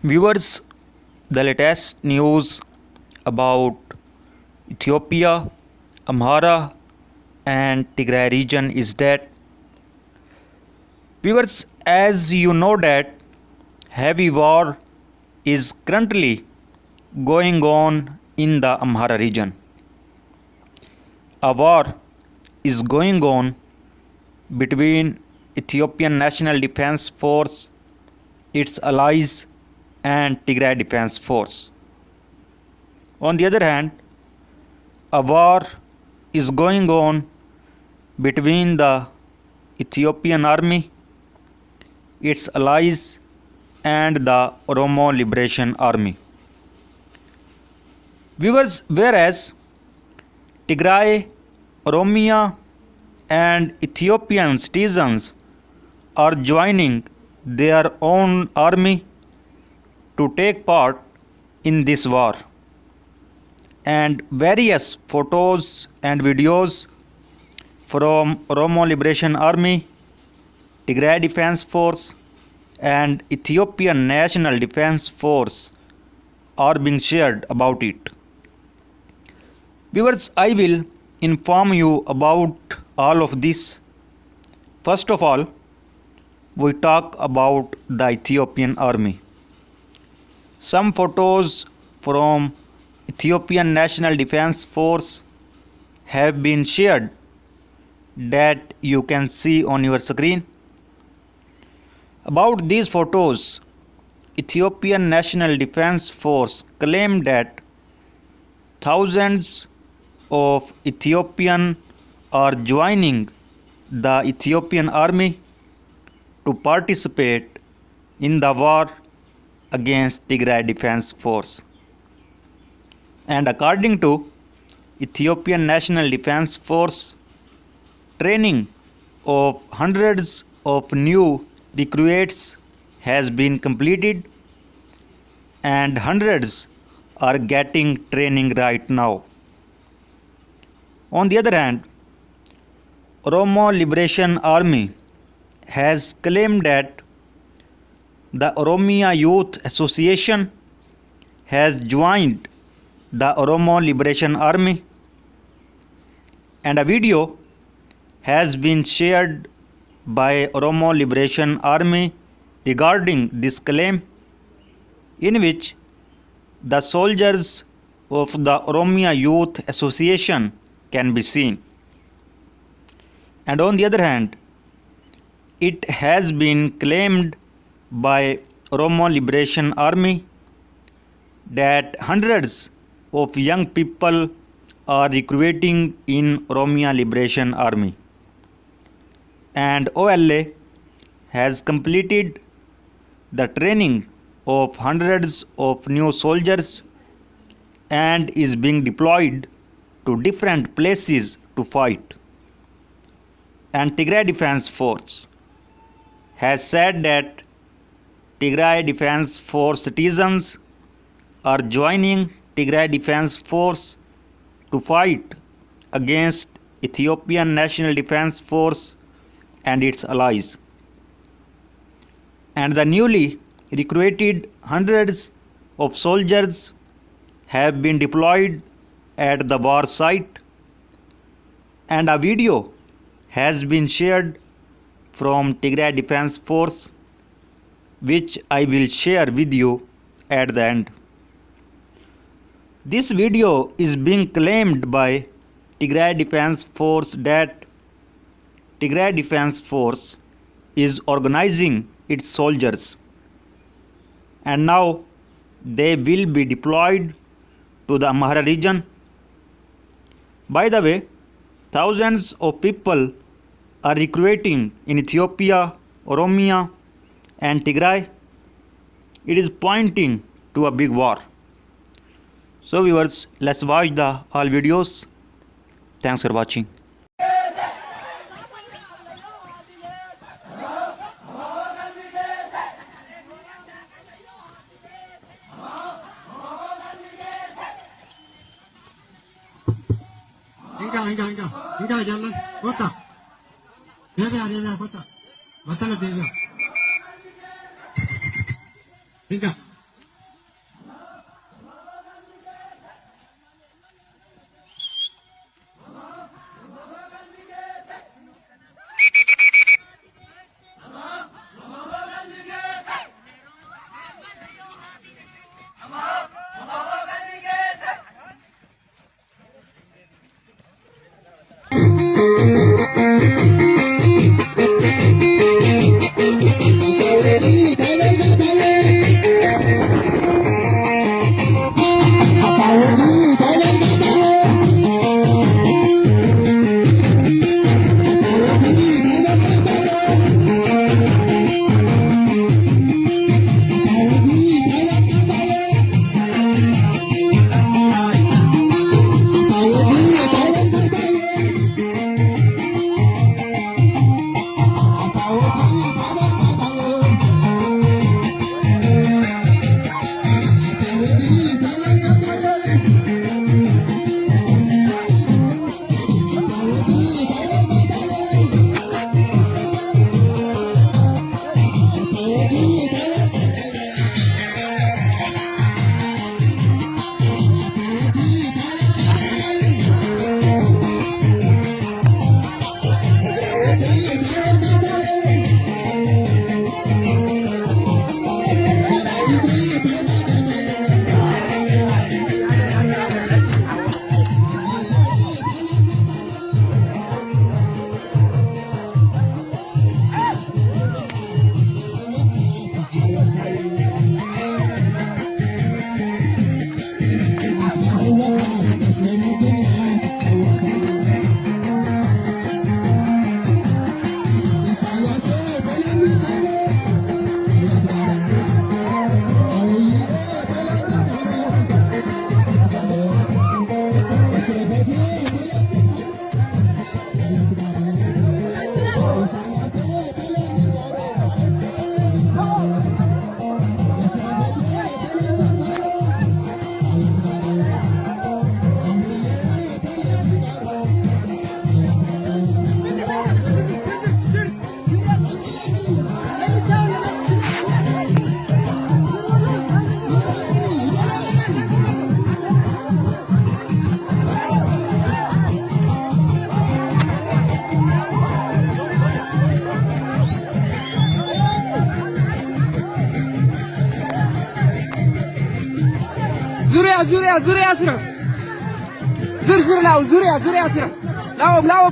Viewers, the latest news about Ethiopia, Amhara and Tigray region is that viewers, as you know that heavy war is currently going on in the Amhara region. A war is going on between Ethiopian National Defense Force, its allies and Tigray Defense Force. On the other hand, a war is going on between the Ethiopian army, its allies and the Oromo Liberation Army. Viewers, whereas Tigray, Oromia and Ethiopian citizens are joining their own army to take part in this war, and various photos and videos from Oromo Liberation Army, Tigray Defense Force and Ethiopian National Defense Force are being shared about it. Viewers, I will inform you about all of this. First of all, we talk about the Ethiopian army. Some photos from Ethiopian National Defense Force have been shared that you can see on your screen. About these photos, Ethiopian National Defense Force claimed that thousands of Ethiopians are joining the Ethiopian army to participate in the war against Tigray Defense Force. And according to Ethiopian National Defense Force, training of hundreds of new recruits has been completed and hundreds are getting training right now. On the other hand, Oromo Liberation Army has claimed that the Oromia Youth Association has joined the Oromo Liberation Army, and a video has been shared by Oromo Liberation Army regarding this claim, in which the soldiers of the Oromia Youth Association can be seen. And on the other hand, it has been claimed by Oromo Liberation Army that hundreds of young people are recruiting in Oromia Liberation Army, and OLA has completed the training of hundreds of new soldiers and is being deployed to different places to fight. And Tigray Defense Force has said that Tigray Defense Force citizens are joining Tigray Defense Force to fight against Ethiopian National Defense Force and its allies. And the newly recruited hundreds of soldiers have been deployed at the war site, and a video has been shared from Tigray Defense Force, which I will share with you at the end. This video is being claimed by Tigray Defense Force that Tigray Defense Force is organizing its soldiers, and now they will be deployed to the Amhara region. By the way, thousands of people are recruiting in Ethiopia, Oromia and Tigray. It is pointing to a big war. So viewers, let's watch the all videos. Thanks for watching. Inga jalan kota. Dia kota. Masalah dia. Inga. ዙሪያ ስራ ዝርዝር ነው ዙሪያ ስራ ላው ላው